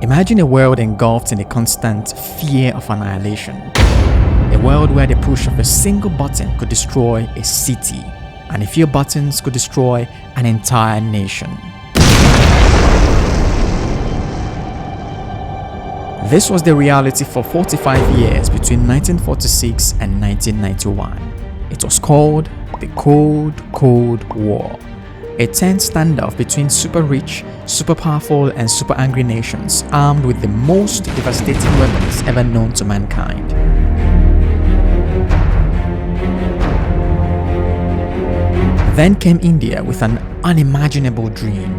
Imagine a world engulfed in a constant fear of annihilation. A world where the push of a single button could destroy a city, and a few buttons could destroy an entire nation. This was the reality for 45 years between 1946 and 1991. It was called the Cold War. A tense standoff between super rich, super powerful, and super angry nations armed with the most devastating weapons ever known to mankind. Then came India with an unimaginable dream.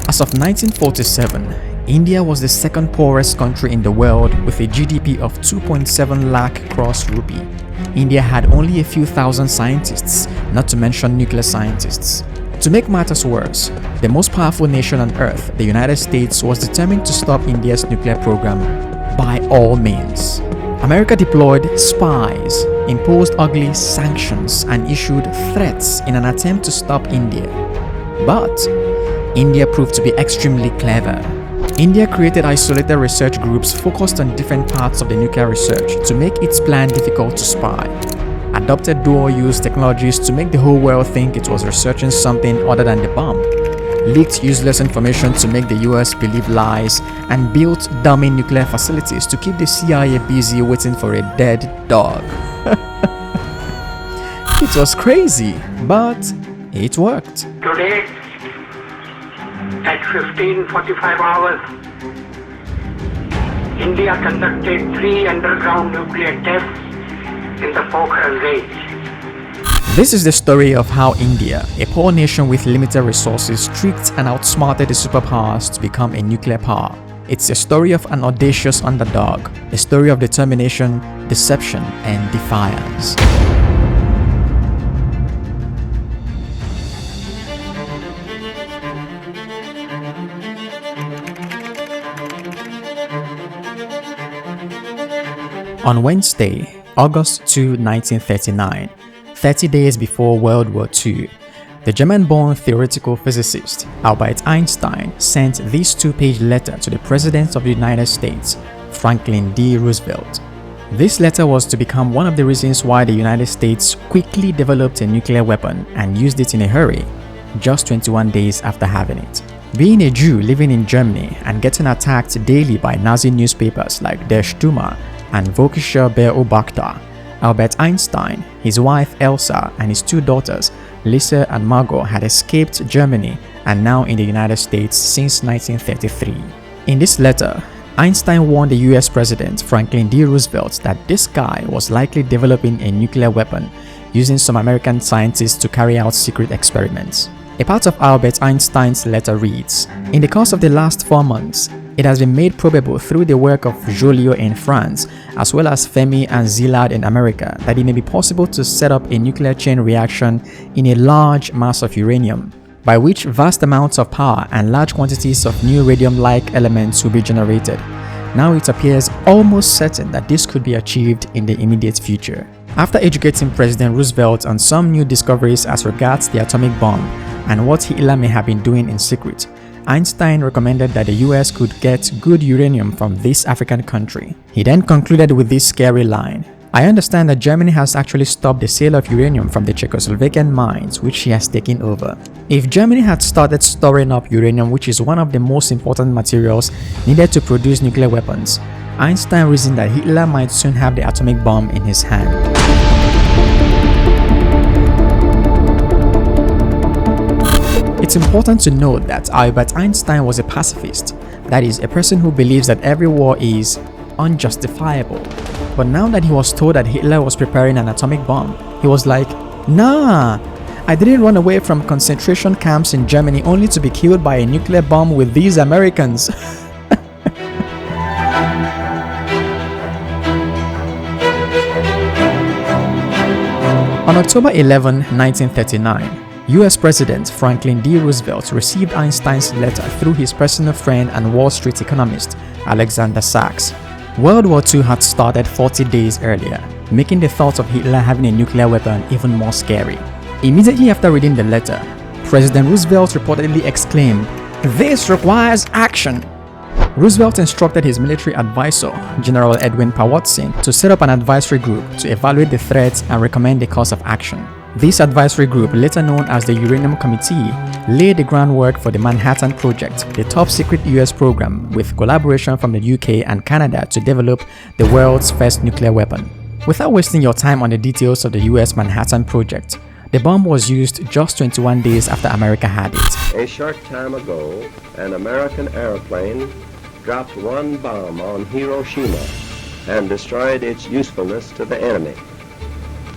As of 1947, India was the second poorest country in the world with a GDP of 2.7 lakh crores rupee. India had only a few thousand scientists, not to mention nuclear scientists. To make matters worse, the most powerful nation on earth, the United States, was determined to stop India's nuclear program by all means. America deployed spies, imposed ugly sanctions, and issued threats in an attempt to stop India. But India proved to be extremely clever. India created isolated research groups focused on different parts of the nuclear research to make its plan difficult to spy, adopted dual-use technologies to make the whole world think it was researching something other than the bomb, leaked useless information to make the US believe lies, and built dummy nuclear facilities to keep the CIA busy waiting for a dead dog. It was crazy, but it worked. Today, at 15:45 hours, India conducted 3 underground nuclear tests in the Pokhran range. This is the story of how India, a poor nation with limited resources, tricked and outsmarted the superpowers to become a nuclear power. It's a story of an audacious underdog, a story of determination, deception, and defiance. On Wednesday, August 2, 1939, 30 days before World War II, the German-born theoretical physicist Albert Einstein sent this 2-page letter to the President of the United States, Franklin D. Roosevelt. This letter was to become one of the reasons why the United States quickly developed a nuclear weapon and used it in a hurry, just 21 days after having it. Being a Jew living in Germany and getting attacked daily by Nazi newspapers like Der Stürmer and Völkischer Beobachter, Albert Einstein, his wife Elsa, and his 2 daughters, Lisa and Margot, had escaped Germany and now in the United States since 1933. In this letter, Einstein warned the US President Franklin D. Roosevelt that this guy was likely developing a nuclear weapon using some American scientists to carry out secret experiments. A part of Albert Einstein's letter reads, "In the course of the last 4 months, it has been made probable through the work of Joliot in France, as well as Fermi and Szilard in America, that it may be possible to set up a nuclear chain reaction in a large mass of uranium, by which vast amounts of power and large quantities of new radium-like elements will be generated. Now it appears almost certain that this could be achieved in the immediate future." After educating President Roosevelt on some new discoveries as regards the atomic bomb and what Hitler may have been doing in secret, Einstein recommended that the US could get good uranium from this African country. He then concluded with this scary line, "I understand that Germany has actually stopped the sale of uranium from the Czechoslovakian mines, which she has taken over." If Germany had started storing up uranium, which is one of the most important materials needed to produce nuclear weapons, Einstein reasoned that Hitler might soon have the atomic bomb in his hand. It's important to note that Albert Einstein was a pacifist, that is, a person who believes that every war is unjustifiable. But now that he was told that Hitler was preparing an atomic bomb, he was like, "Nah, I didn't run away from concentration camps in Germany only to be killed by a nuclear bomb with these Americans." On October 11, 1939, US President Franklin D. Roosevelt received Einstein's letter through his personal friend and Wall Street economist, Alexander Sachs. World War II had started 40 days earlier, making the thought of Hitler having a nuclear weapon even more scary. Immediately after reading the letter, President Roosevelt reportedly exclaimed, "This requires action." Roosevelt instructed his military advisor, General Edwin Powhatan, to set up an advisory group to evaluate the threats and recommend a course of action. This advisory group, later known as the Uranium Committee, laid the groundwork for the Manhattan Project, the top-secret US program with collaboration from the UK and Canada to develop the world's first nuclear weapon. Without wasting your time on the details of the US Manhattan Project, the bomb was used just 21 days after America had it. A short time ago, an American airplane dropped one bomb on Hiroshima and destroyed its usefulness to the enemy.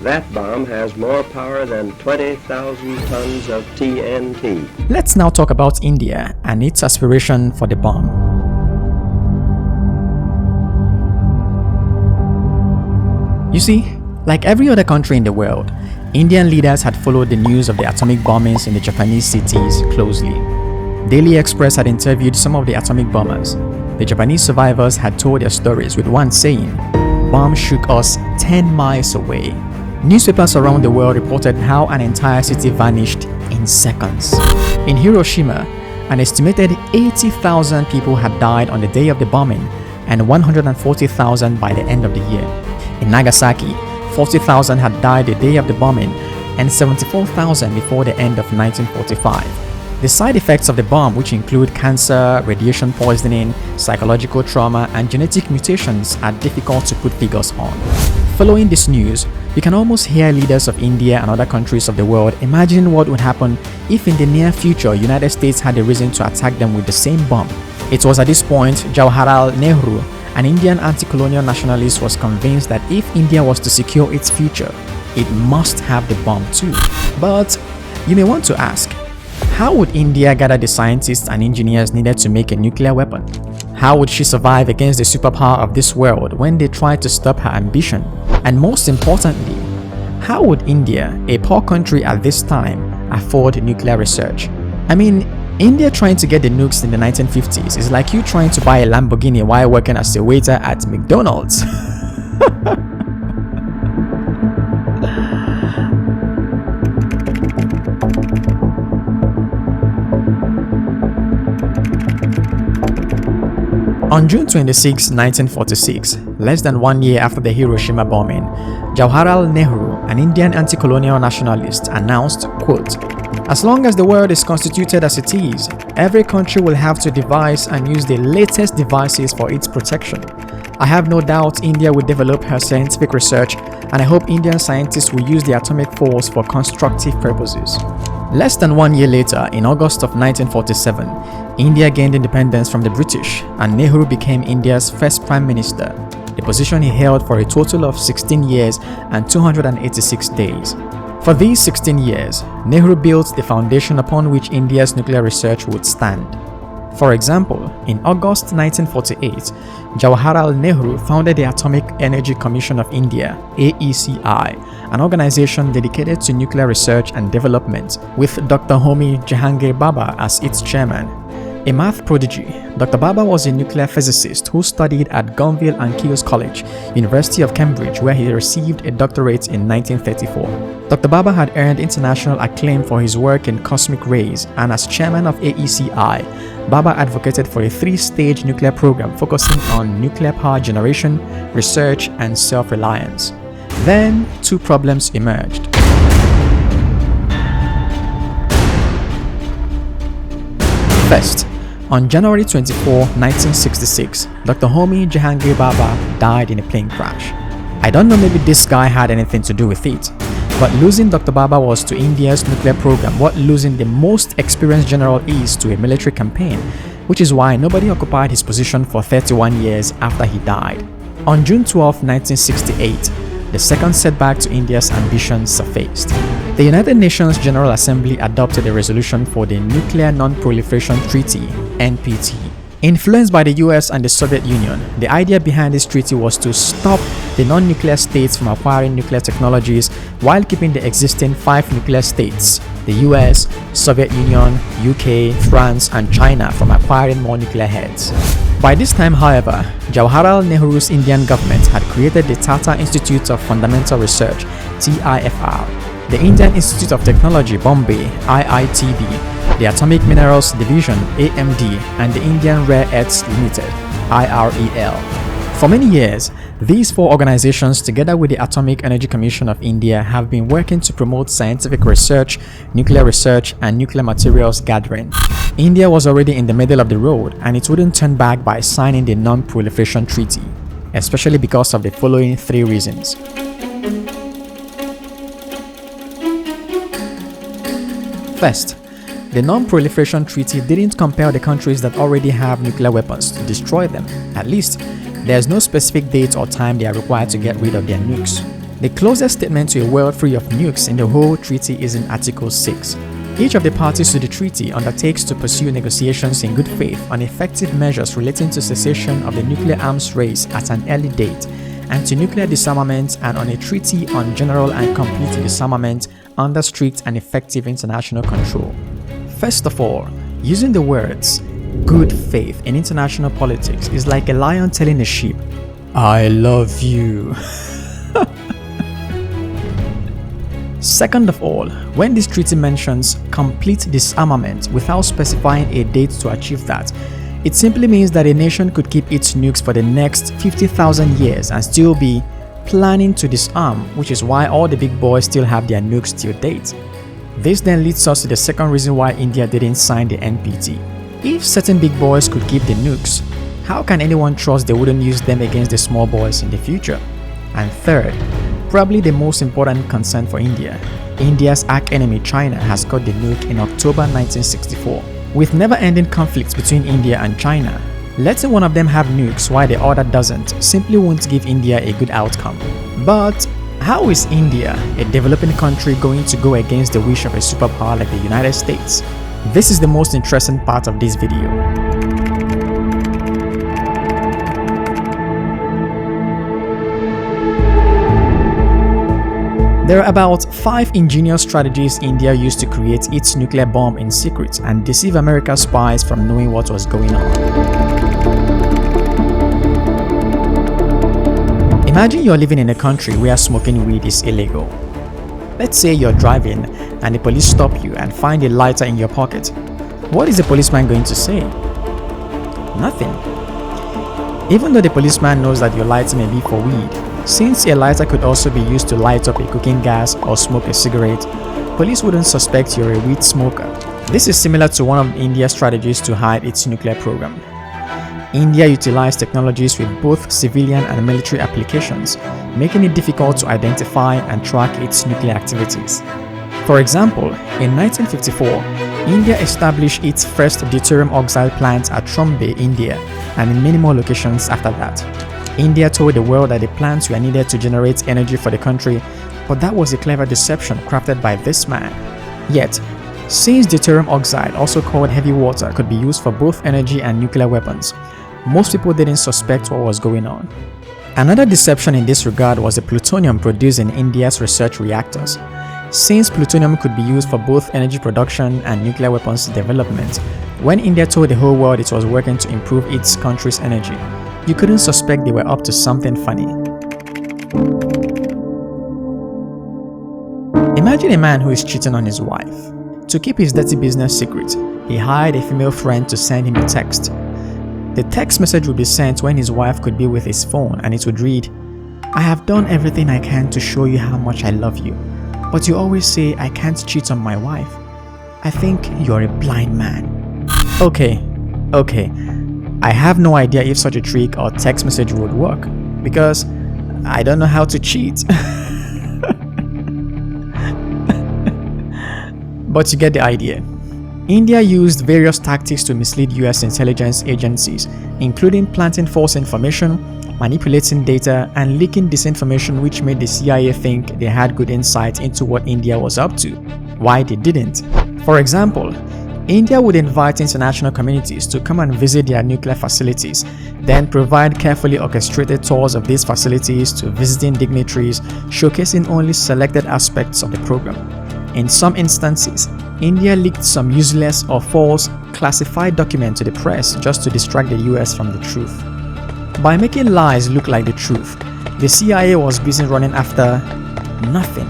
That bomb has more power than 20,000 tons of TNT. Let's now talk about India and its aspiration for the bomb. You see, like every other country in the world, Indian leaders had followed the news of the atomic bombings in the Japanese cities closely. Daily Express had interviewed some of the atomic bombers. The Japanese survivors had told their stories, with one saying, "Bomb shook us 10 miles away." Newspapers around the world reported how an entire city vanished in seconds. In Hiroshima, an estimated 80,000 people had died on the day of the bombing and 140,000 by the end of the year. In Nagasaki, 40,000 had died the day of the bombing and 74,000 before the end of 1945. The side effects of the bomb, which include cancer, radiation poisoning, psychological trauma, and genetic mutations, are difficult to put figures on. Following this news, you can almost hear leaders of India and other countries of the world imagine what would happen if in the near future United States had a reason to attack them with the same bomb. It was at this point Jawaharlal Nehru, an Indian anti-colonial nationalist, was convinced that if India was to secure its future, it must have the bomb too. But you may want to ask, how would India gather the scientists and engineers needed to make a nuclear weapon? How would she survive against the superpower of this world when they tried to stop her ambition? And most importantly, how would India, a poor country at this time, afford nuclear research? I mean, India trying to get the nukes in the 1950s is like you trying to buy a Lamborghini while working as a waiter at McDonald's. On June 26, 1946, less than 1 year after the Hiroshima bombing, Jawaharlal Nehru, an Indian anti-colonial nationalist, announced, quote, "As long as the world is constituted as it is, every country will have to devise and use the latest devices for its protection. I have no doubt India will develop her scientific research, and I hope Indian scientists will use the atomic force for constructive purposes." Less than 1 year later, in August of 1947, India gained independence from the British, and Nehru became India's first Prime Minister, the position he held for a total of 16 years and 286 days. For these 16 years, Nehru built the foundation upon which India's nuclear research would stand. For example, in August 1948, Jawaharlal Nehru founded the Atomic Energy Commission of India, AECI, an organization dedicated to nuclear research and development, with Dr. Homi Jehangir Bhabha as its chairman. A math prodigy, Dr. Bhabha was a nuclear physicist who studied at Gonville and King's College, University of Cambridge, where he received a doctorate in 1934. Dr. Bhabha had earned international acclaim for his work in cosmic rays, and as chairman of AECI, Bhabha advocated for a 3-stage nuclear program focusing on nuclear power generation, research, and self-reliance. Then, 2 problems emerged. First, on January 24, 1966, Dr. Homi Jehangir Bhabha died in a plane crash. I don't know, maybe this guy had anything to do with it, but losing Dr. Bhabha was to India's nuclear program what losing the most experienced general is to a military campaign, which is why nobody occupied his position for 31 years after he died. On June 12, 1968, the second setback to India's ambitions surfaced. The United Nations General Assembly adopted a resolution for the Nuclear Non-Proliferation Treaty, NPT. Influenced by the US and the Soviet Union, the idea behind this treaty was to stop the non-nuclear states from acquiring nuclear technologies while keeping the existing 5 nuclear states, the US, Soviet Union, UK, France, and China, from acquiring more nuclear heads. By this time, however, Jawaharlal Nehru's Indian government had created the Tata Institute of Fundamental Research, TIFR, the Indian Institute of Technology, Bombay, IITB, the Atomic Minerals Division (AMD), and the Indian Rare Earths Limited (IREL). For many years, these four organizations, together with the Atomic Energy Commission of India, have been working to promote scientific research, and nuclear materials gathering. India was already in the middle of the road, and it wouldn't turn back by signing the Non-Proliferation Treaty, especially because of the following three reasons. First, the Non-Proliferation Treaty didn't compel the countries that already have nuclear weapons to destroy them. At least, there's no specific date or time they are required to get rid of their nukes. The closest statement to a world free of nukes in the whole treaty is in Article 6. Each of the parties to the treaty undertakes to pursue negotiations in good faith on effective measures relating to cessation of the nuclear arms race at an early date, and to nuclear disarmament, and on a treaty on general and complete disarmament under strict and effective international control. First of all, using the words good faith in international politics is like a lion telling a sheep, "I love you." Second of all, when this treaty mentions complete disarmament without specifying a date to achieve that, it simply means that a nation could keep its nukes for the next 50,000 years and still be planning to disarm, which is why all the big boys still have their nukes till date. This then leads us to the second reason why India didn't sign the NPT. If certain big boys could keep the nukes, how can anyone trust they wouldn't use them against the small boys in the future? And third, probably the most important concern for India, India's arch-enemy China has got the nuke in October 1964. With never-ending conflicts between India and China, letting one of them have nukes while the other doesn't simply won't give India a good outcome. But how is India, a developing country, going to go against the wish of a superpower like the United States? This is the most interesting part of this video. There are about 5 ingenious strategies India used to create its nuclear bomb in secret and deceive America's spies from knowing what was going on. Imagine you're living in a country where smoking weed is illegal. Let's say you're driving and the police stop you and find a lighter in your pocket. What is the policeman going to say? Nothing. Even though the policeman knows that your lighter may be for weed, since a lighter could also be used to light up a cooking gas or smoke a cigarette, police wouldn't suspect you're a weed smoker. This is similar to one of India's strategies to hide its nuclear program. India utilized technologies with both civilian and military applications, making it difficult to identify and track its nuclear activities. For example, in 1954, India established its first deuterium oxide plant at Trombay, India, and in many more locations after that. India told the world that the plants were needed to generate energy for the country, but that was a clever deception crafted by this man. Yet, since deuterium oxide, also called heavy water, could be used for both energy and nuclear weapons, most people didn't suspect what was going on. Another deception in this regard was the plutonium produced in India's research reactors. Since plutonium could be used for both energy production and nuclear weapons development, when India told the whole world it was working to improve its country's energy, you couldn't suspect they were up to something funny. Imagine a man who is cheating on his wife. To keep his dirty business secret, he hired a female friend to send him a text. The text message would be sent when his wife could be with his phone, and it would read, "I have done everything I can to show you how much I love you, but you always say I can't cheat on my wife. I think you're a blind man." Okay. I have no idea if such a trick or text message would work, because I don't know how to cheat. But you get the idea. India used various tactics to mislead US intelligence agencies, including planting false information, manipulating data, and leaking disinformation, which made the CIA think they had good insight into what India was up to, why they didn't. For example, India would invite international communities to come and visit their nuclear facilities, then provide carefully orchestrated tours of these facilities to visiting dignitaries, showcasing only selected aspects of the program. In some instances, India leaked some useless or false classified document to the press just to distract the US from the truth. By making lies look like the truth, the CIA was busy running after nothing.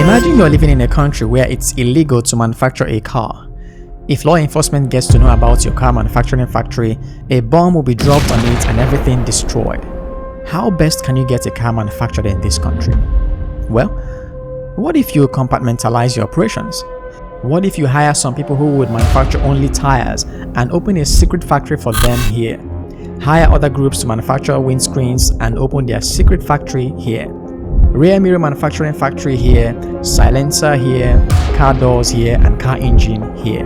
Imagine you're living in a country where it's illegal to manufacture a car. If law enforcement gets to know about your car manufacturing factory, a bomb will be dropped on it and everything destroyed. How best can you get a car manufactured in this country? Well, what if you compartmentalize your operations? What if you hire some people who would manufacture only tires and open a secret factory for them here? Hire other groups to manufacture windscreens and open their secret factory here. Rear mirror manufacturing factory here, silencer here, car doors here, and car engine here.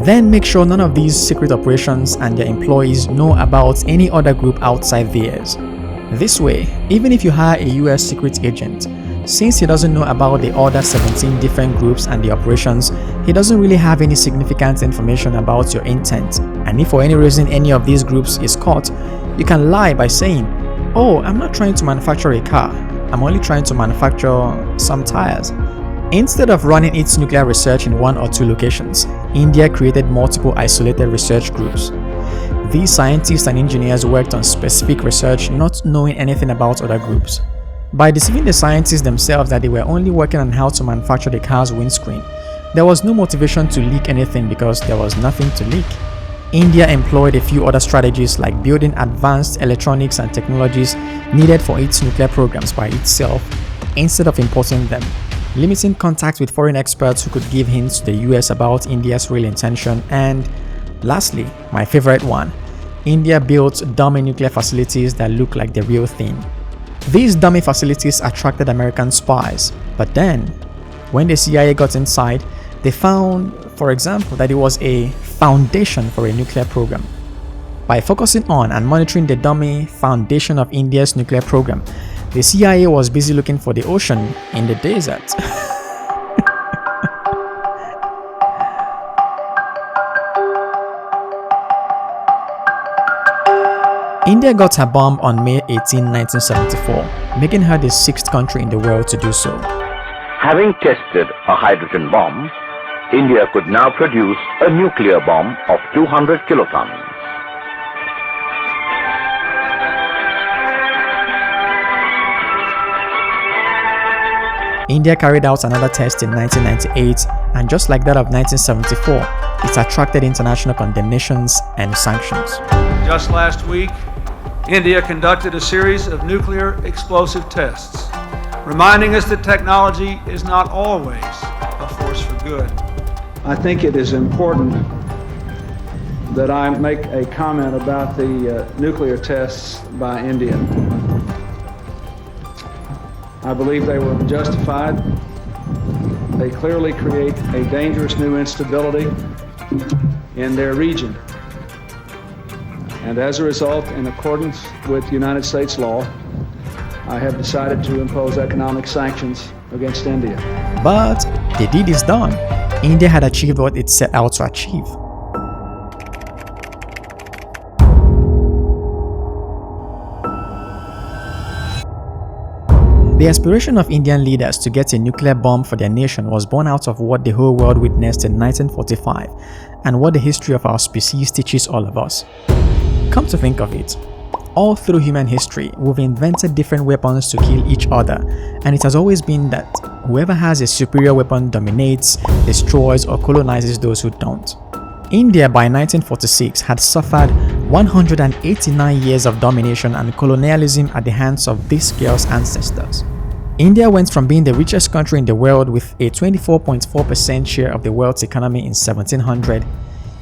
Then make sure none of these secret operations and their employees know about any other group outside theirs. This way, even if you hire a US secret agent, since he doesn't know about the other 17 different groups and the operations, he doesn't really have any significant information about your intent. And if for any reason any of these groups is caught, you can lie by saying, "Oh, I'm not trying to manufacture a car. I'm only trying to manufacture some tires." Instead of running its nuclear research in one or two locations, India created multiple isolated research groups. These scientists and engineers worked on specific research, not knowing anything about other groups. By deceiving the scientists themselves that they were only working on how to manufacture the car's windscreen, there was no motivation to leak anything because there was nothing to leak. India employed a few other strategies like building advanced electronics and technologies needed for its nuclear programs by itself instead of importing them, limiting contact with foreign experts who could give hints to the US about India's real intention, and lastly, my favorite one, India built dummy nuclear facilities that look like the real thing. These dummy facilities attracted American spies, but then, when the CIA got inside, they found, for example, that it was a foundation for a nuclear program. By focusing on and monitoring the dummy foundation of India's nuclear program, the CIA was busy looking for the ocean in the desert. India got her bomb on May 18, 1974, making her the 6th country in the world to do so. Having tested a hydrogen bomb, India could now produce a nuclear bomb of 200 kilotons. India carried out another test in 1998, and just like that of 1974, it attracted international condemnations and sanctions. Just last week, India conducted a series of nuclear explosive tests, reminding us that technology is not always a force for good. I think it is important that I make a comment about the nuclear tests by India. I believe they were justified. They clearly create a dangerous new instability in their region. And as a result, in accordance with United States law, I have decided to impose economic sanctions against India. But the deed is done. India had achieved what it set out to achieve. The aspiration of Indian leaders to get a nuclear bomb for their nation was born out of what the whole world witnessed in 1945 and what the history of our species teaches all of us. Come to think of it, all through human history, we've invented different weapons to kill each other, and it has always been that whoever has a superior weapon dominates, destroys, or colonizes those who don't. India by 1946 had suffered 189 years of domination and colonialism at the hands of this girl's ancestors. India went from being the richest country in the world with a 24.4% share of the world's economy in 1700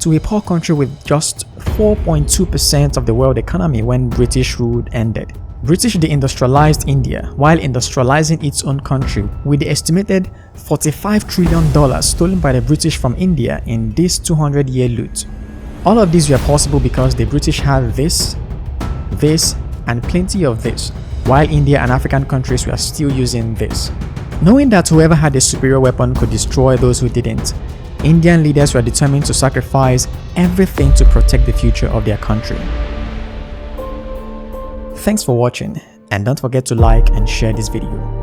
to a poor country with just 4.2% of the world economy when British rule ended. British deindustrialized India while industrializing its own country with the estimated $45 trillion stolen by the British from India in this 200-year loot. All of these were possible because the British had this, and plenty of this, while India and African countries were still using this. Knowing that whoever had a superior weapon could destroy those who didn't, Indian leaders were determined to sacrifice everything to protect the future of their country. Thanks for watching, and don't forget to like and share this video.